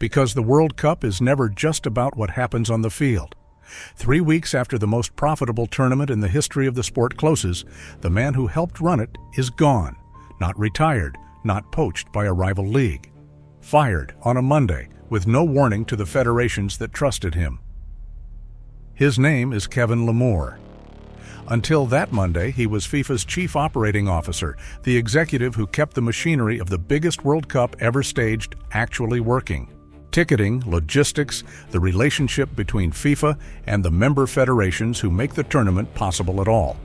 Because the World Cup is never just about what happens on the field. 3 weeks after the most profitable tournament in the history of the sport closes, the man who helped run it is gone, not retired, not poached by a rival league. Fired on a Monday with no warning to the federations that trusted him. His name is Kevin Lamour. Until that Monday, he was FIFA's chief operating officer, the executive who kept the machinery of the biggest World Cup ever staged actually working. Ticketing, logistics, the relationship between FIFA and the member federations who make the tournament possible at all.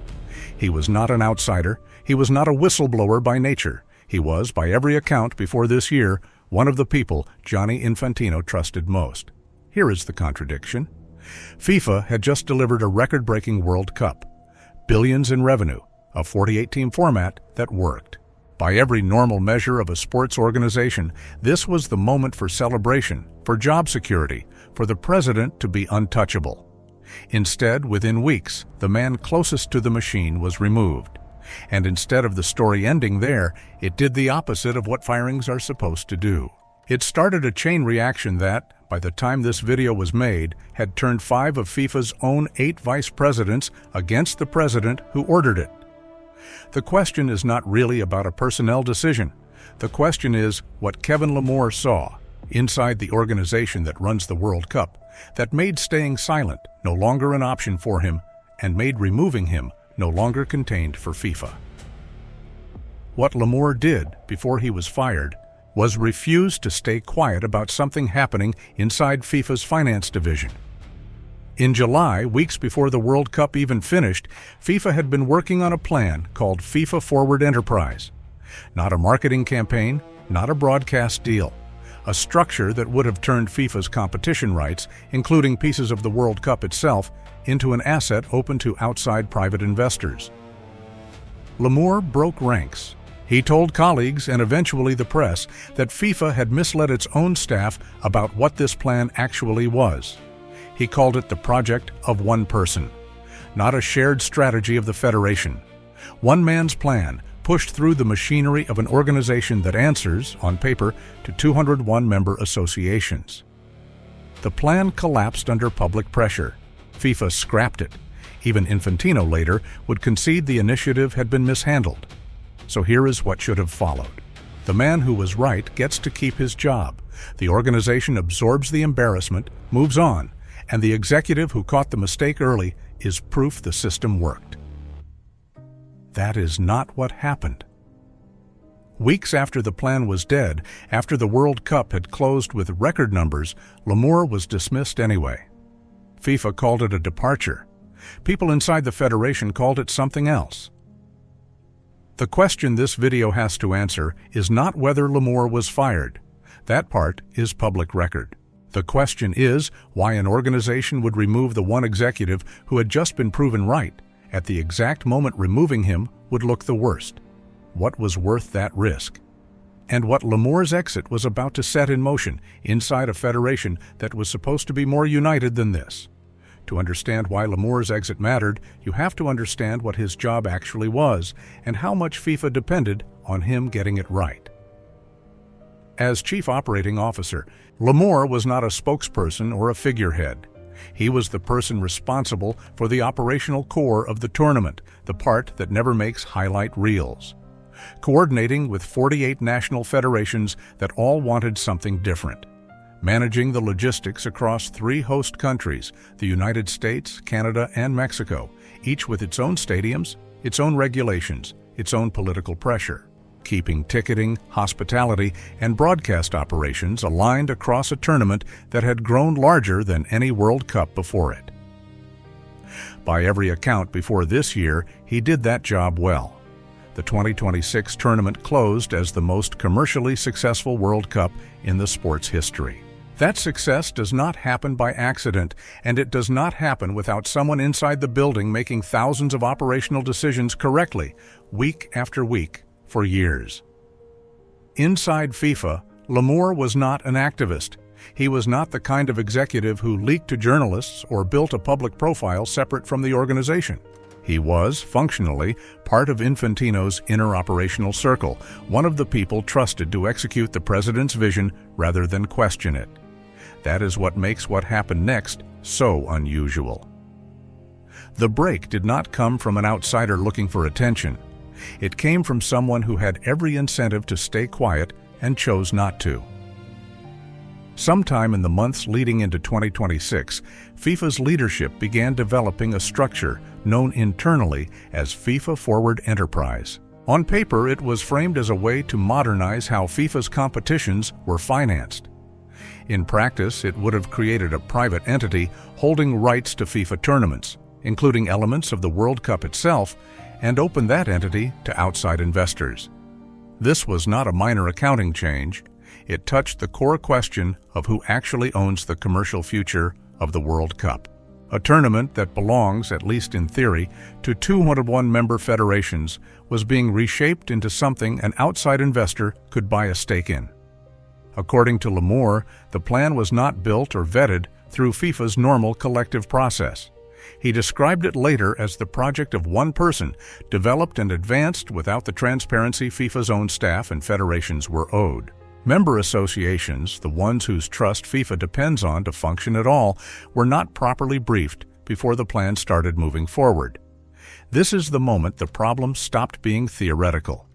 He was not an outsider. He was not a whistleblower by nature. He was, by every account before this year, one of the people Gianni Infantino trusted most. Here is the contradiction. FIFA had just delivered a record-breaking World Cup. Billions in revenue, a 48-team format that worked. By every normal measure of a sports organization, this was the moment for celebration, for job security, for the president to be untouchable. Instead, within weeks, the man closest to the machine was removed. And instead of the story ending there, it did the opposite of what firings are supposed to do. It started a chain reaction that, by the time this video was made, had turned 5 of FIFA's own 8 vice presidents against the president who ordered it. The question is not really about a personnel decision. The question is what Kevin Lamour saw inside the organization that runs the World Cup that made staying silent no longer an option for him and made removing him no longer contained for FIFA. What Lamour did before he was fired was refuse to stay quiet about something happening inside FIFA's finance division. In July, weeks before the World Cup even finished, FIFA had been working on a plan called FIFA Forward Enterprise. Not a marketing campaign, not a broadcast deal. A structure that would have turned FIFA's competition rights, including pieces of the World Cup itself, into an asset open to outside private investors. Lamour broke ranks. He told colleagues and eventually the press that FIFA had misled its own staff about what this plan actually was. He called it the project of one person, not a shared strategy of the federation. One man's plan pushed through the machinery of an organization that answers, on paper, to 201 member associations. The plan collapsed under public pressure. FIFA scrapped it. Even Infantino later would concede the initiative had been mishandled. So here is what should have followed. The man who was right gets to keep his job. The organization absorbs the embarrassment, moves on, and the executive who caught the mistake early is proof the system worked. That is not what happened. Weeks after the plan was dead, after the World Cup had closed with record numbers, Lamour was dismissed anyway. FIFA called it a departure. People inside the federation called it something else. The question this video has to answer is not whether Lamour was fired. That part is public record. The question is why an organization would remove the one executive who had just been proven right, at the exact moment removing him would look the worst. What was worth that risk? And what Lamour's exit was about to set in motion inside a federation that was supposed to be more united than this. To understand why Lamour's exit mattered, you have to understand what his job actually was and how much FIFA depended on him getting it right. As chief operating officer, Lamour was not a spokesperson or a figurehead. He was the person responsible for the operational core of the tournament, the part that never makes highlight reels. Coordinating with 48 national federations that all wanted something different. Managing the logistics across 3 host countries, the United States, Canada, and Mexico, each with its own stadiums, its own regulations, its own political pressure. Keeping ticketing, hospitality, and broadcast operations aligned across a tournament that had grown larger than any World Cup before it. By every account before this year, he did that job well. The 2026 tournament closed as the most commercially successful World Cup in the sport's history. That success does not happen by accident, and it does not happen without someone inside the building making thousands of operational decisions correctly, week after week, for years. Inside FIFA, Lamour was not an activist. He was not the kind of executive who leaked to journalists or built a public profile separate from the organization. He was, functionally, part of Infantino's inner operational circle, one of the people trusted to execute the president's vision rather than question it. That is what makes what happened next so unusual. The break did not come from an outsider looking for attention. It came from someone who had every incentive to stay quiet and chose not to. Sometime in the months leading into 2026, FIFA's leadership began developing a structure known internally as FIFA Forward Enterprise. On paper, it was framed as a way to modernize how FIFA's competitions were financed. In practice, it would have created a private entity holding rights to FIFA tournaments, including elements of the World Cup itself, and opened that entity to outside investors. This was not a minor accounting change. It touched the core question of who actually owns the commercial future of the World Cup. A tournament that belongs, at least in theory, to 201 member federations was being reshaped into something an outside investor could buy a stake in. According to Lamour, the plan was not built or vetted through FIFA's normal collective process. He described it later as the project of one person, developed and advanced without the transparency FIFA's own staff and federations were owed. Member associations, the ones whose trust FIFA depends on to function at all, were not properly briefed before the plan started moving forward. This is the moment the problem stopped being theoretical.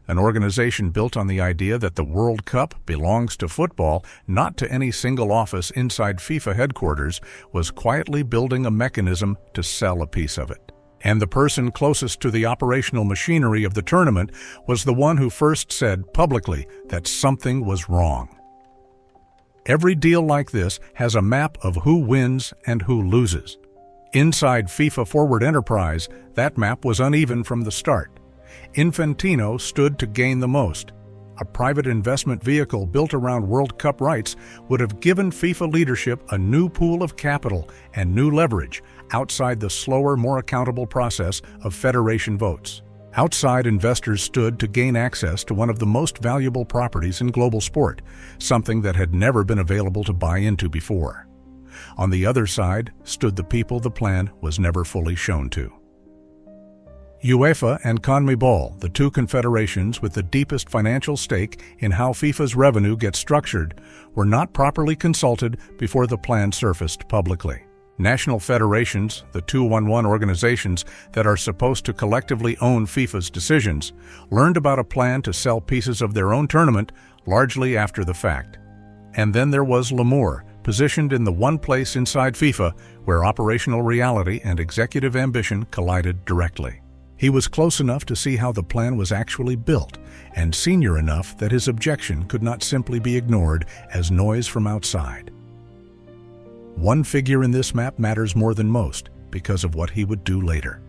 An organization built on the idea that the World Cup belongs to football, not to any single office inside FIFA headquarters, was quietly building a mechanism to sell a piece of it. And the person closest to the operational machinery of the tournament was the one who first said publicly that something was wrong. Every deal like this has a map of who wins and who loses. Inside FIFA Forward Enterprise, that map was uneven from the start. Infantino stood to gain the most. A private investment vehicle built around World Cup rights would have given FIFA leadership a new pool of capital and new leverage outside the slower, more accountable process of federation votes. Outside investors stood to gain access to one of the most valuable properties in global sport, something that had never been available to buy into before. On the other side stood the people the plan was never fully shown to. UEFA and CONMEBOL, the two confederations with the deepest financial stake in how FIFA's revenue gets structured, were not properly consulted before the plan surfaced publicly. National federations, the 211 organizations that are supposed to collectively own FIFA's decisions, learned about a plan to sell pieces of their own tournament largely after the fact. And then there was Lamour, positioned in the one place inside FIFA where operational reality and executive ambition collided directly. He was close enough to see how the plan was actually built, and senior enough that his objection could not simply be ignored as noise from outside. One figure in this map matters more than most because of what he would do later.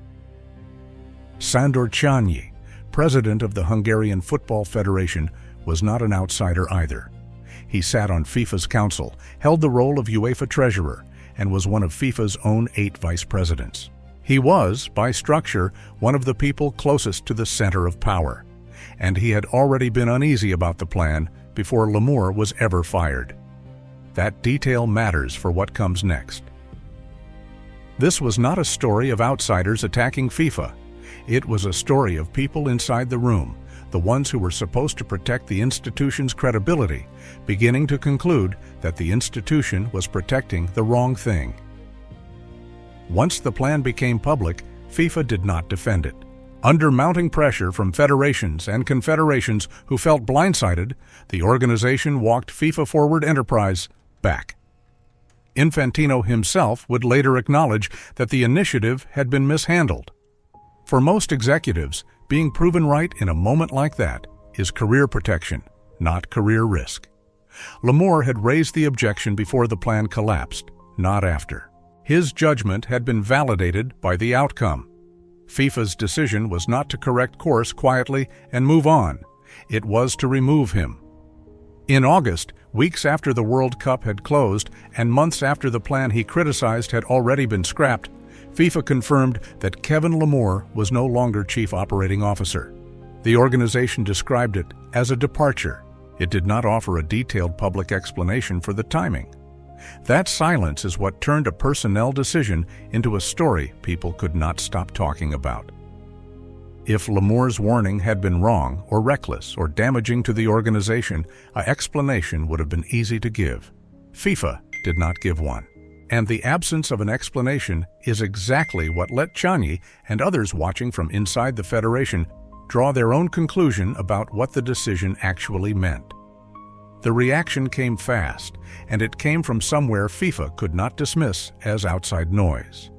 Sándor Csányi, president of the Hungarian Football Federation, was not an outsider either. He sat on FIFA's council, held the role of UEFA treasurer, and was one of FIFA's own 8 vice presidents. He was, by structure, one of the people closest to the center of power, and he had already been uneasy about the plan before Lamour was ever fired. That detail matters for what comes next. This was not a story of outsiders attacking FIFA. It was a story of people inside the room, the ones who were supposed to protect the institution's credibility, beginning to conclude that the institution was protecting the wrong thing. Once the plan became public, FIFA did not defend it. Under mounting pressure from federations and confederations who felt blindsided, the organization walked FIFA Forward Enterprise back. Infantino himself would later acknowledge that the initiative had been mishandled. For most executives, being proven right in a moment like that is career protection, not career risk. Lamour had raised the objection before the plan collapsed, not after. His judgment had been validated by the outcome. FIFA's decision was not to correct course quietly and move on. It was to remove him. In August, weeks after the World Cup had closed and months after the plan he criticized had already been scrapped, FIFA confirmed that Kevin Lamour was no longer chief operating officer. The organization described it as a departure. It did not offer a detailed public explanation for the timing. That silence is what turned a personnel decision into a story people could not stop talking about. If Lamour's warning had been wrong or reckless or damaging to the organization, an explanation would have been easy to give. FIFA did not give one. And the absence of an explanation is exactly what let Gianni and others watching from inside the federation draw their own conclusion about what the decision actually meant. The reaction came fast, and it came from somewhere FIFA could not dismiss as outside noise.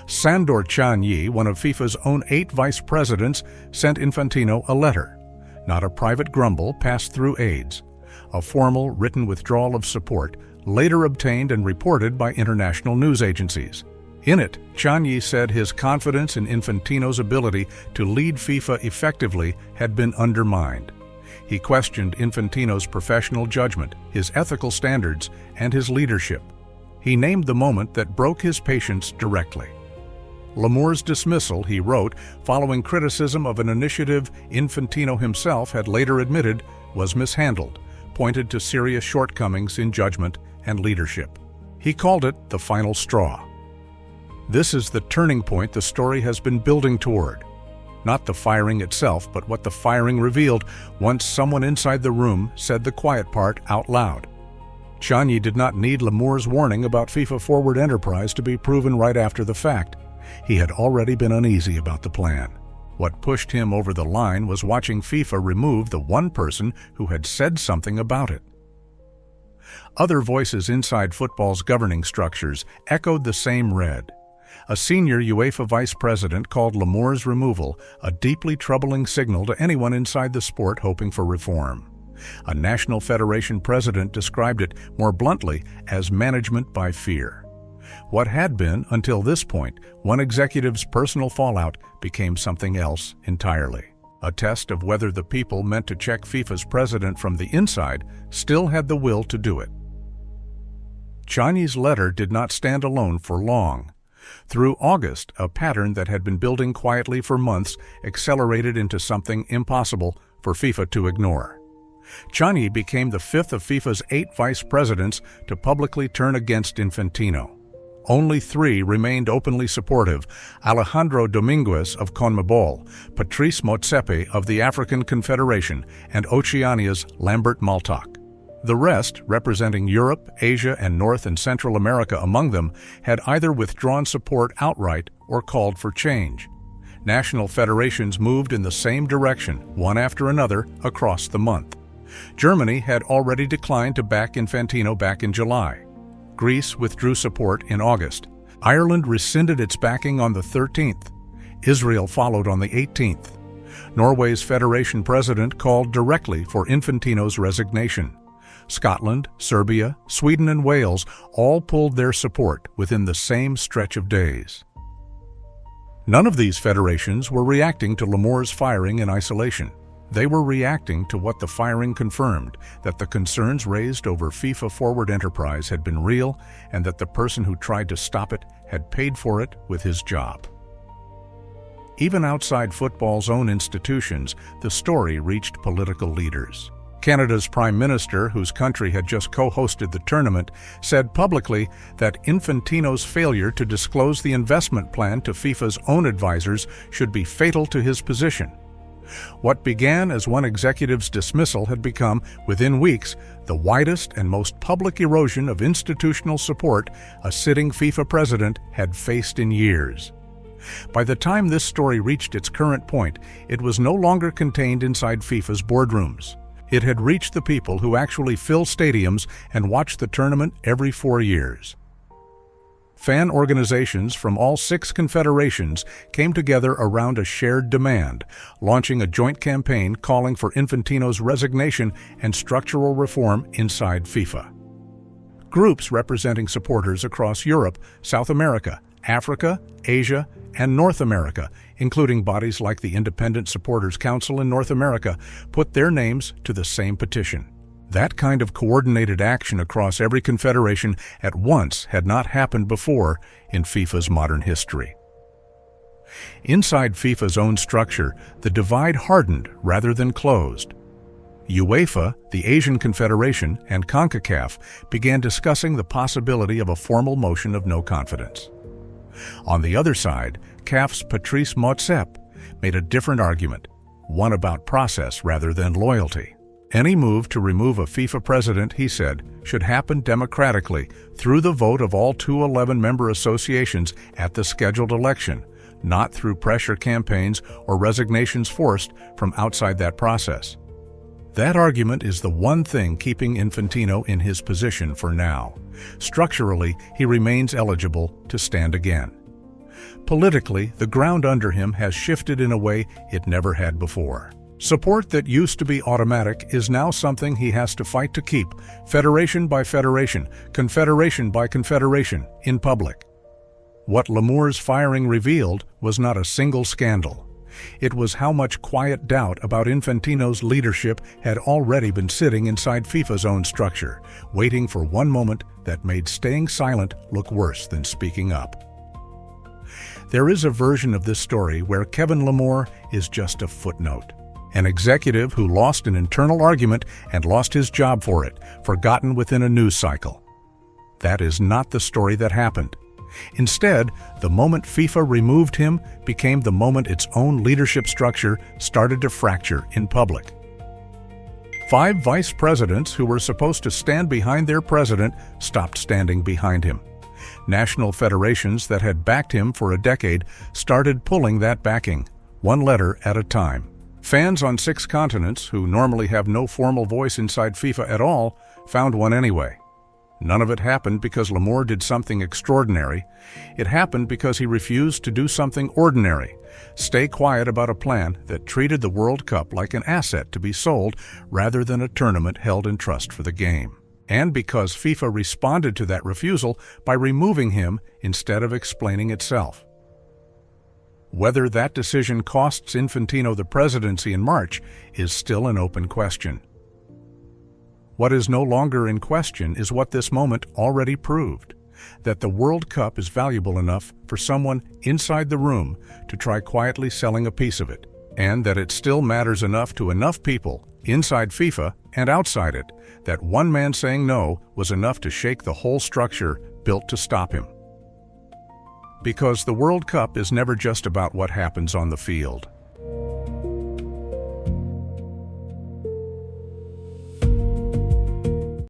Sandor Gianni, one of FIFA's own 8 vice presidents, sent Infantino a letter, not a private grumble passed through aides, a formal written withdrawal of support later obtained and reported by international news agencies. In it, Gianni said his confidence in Infantino's ability to lead FIFA effectively had been undermined. He questioned Infantino's professional judgment, his ethical standards, and his leadership. He named the moment that broke his patience directly. Lamour's dismissal, he wrote, following criticism of an initiative Infantino himself had later admitted was mishandled, pointed to serious shortcomings in judgment and leadership. He called it the final straw. This is the turning point the story has been building toward. Not the firing itself, but what the firing revealed once someone inside the room said the quiet part out loud. Gianni did not need Lamour's warning about FIFA forward enterprise to be proven right after the fact. He had already been uneasy about the plan. What pushed him over the line was watching FIFA remove the one person who had said something about it. Other voices inside football's governing structures echoed the same red. A senior UEFA vice president called Lamour's removal a deeply troubling signal to anyone inside the sport hoping for reform. A national federation president described it more bluntly as management by fear. What had been, until this point, one executive's personal fallout became something else entirely. A test of whether the people meant to check FIFA's president from the inside still had the will to do it. Gianni's letter did not stand alone for long. Through August, a pattern that had been building quietly for months accelerated into something impossible for FIFA to ignore. Gianni became the 5th of FIFA's 8 vice presidents to publicly turn against Infantino. Only 3 remained openly supportive: Alejandro Dominguez of CONMEBOL, Patrice Motsepe of the African Confederation, and Oceania's Lambert Maltak. The rest, representing Europe, Asia, and North and Central America among them, had either withdrawn support outright or called for change. National federations moved in the same direction, one after another, across the month. Germany had already declined to back Infantino back in July. Greece withdrew support in August. Ireland rescinded its backing on the 13th. Israel followed on the 18th. Norway's federation president called directly for Infantino's resignation. Scotland, Serbia, Sweden, and Wales all pulled their support within the same stretch of days. None of these federations were reacting to Lamour's firing in isolation. They were reacting to what the firing confirmed, that the concerns raised over FIFA forward enterprise had been real and that the person who tried to stop it had paid for it with his job. Even outside football's own institutions, the story reached political leaders. Canada's Prime Minister, whose country had just co-hosted the tournament, said publicly that Infantino's failure to disclose the investment plan to FIFA's own advisors should be fatal to his position. What began as one executive's dismissal had become, within weeks, the widest and most public erosion of institutional support a sitting FIFA president had faced in years. By the time this story reached its current point, it was no longer contained inside FIFA's boardrooms. It had reached the people who actually fill stadiums and watch the tournament every 4 years. Fan organizations from all 6 confederations came together around a shared demand, launching a joint campaign calling for Infantino's resignation and structural reform inside FIFA. Groups representing supporters across Europe, South America, Africa, Asia, and North America, including bodies like the Independent Supporters Council in North America, put their names to the same petition. That kind of coordinated action across every confederation at once had not happened before in FIFA's modern history. Inside FIFA's own structure, the divide hardened rather than closed. UEFA, the Asian Confederation, and CONCACAF began discussing the possibility of a formal motion of no confidence. On the other side, CAF's Patrice Motsepe made a different argument, one about process rather than loyalty. Any move to remove a FIFA president, he said, should happen democratically through the vote of all 211 member associations at the scheduled election, not through pressure campaigns or resignations forced from outside that process. That argument is the one thing keeping Infantino in his position for now. Structurally, he remains eligible to stand again. Politically, the ground under him has shifted in a way it never had before. Support that used to be automatic is now something he has to fight to keep, federation by federation, confederation by confederation, in public. What Lamour's firing revealed was not a single scandal. It was how much quiet doubt about Infantino's leadership had already been sitting inside FIFA's own structure, waiting for one moment that made staying silent look worse than speaking up. There is a version of this story where Kevin Lamour is just a footnote. An executive who lost an internal argument and lost his job for it, forgotten within a news cycle. That is not the story that happened. Instead, the moment FIFA removed him became the moment its own leadership structure started to fracture in public. 5 vice presidents who were supposed to stand behind their president stopped standing behind him. National federations that had backed him for a decade started pulling that backing, one letter at a time. Fans on 6 continents, who normally have no formal voice inside FIFA at all, found one anyway. None of it happened because Lamour did something extraordinary. It happened because he refused to do something ordinary, stay quiet about a plan that treated the World Cup like an asset to be sold rather than a tournament held in trust for the game. And because FIFA responded to that refusal by removing him instead of explaining itself. Whether that decision costs Infantino the presidency in March is still an open question. What is no longer in question is what this moment already proved, that the World Cup is valuable enough for someone inside the room to try quietly selling a piece of it, and that it still matters enough to enough people, inside FIFA and outside it, that one man saying no was enough to shake the whole structure built to stop him. Because the World Cup is never just about what happens on the field.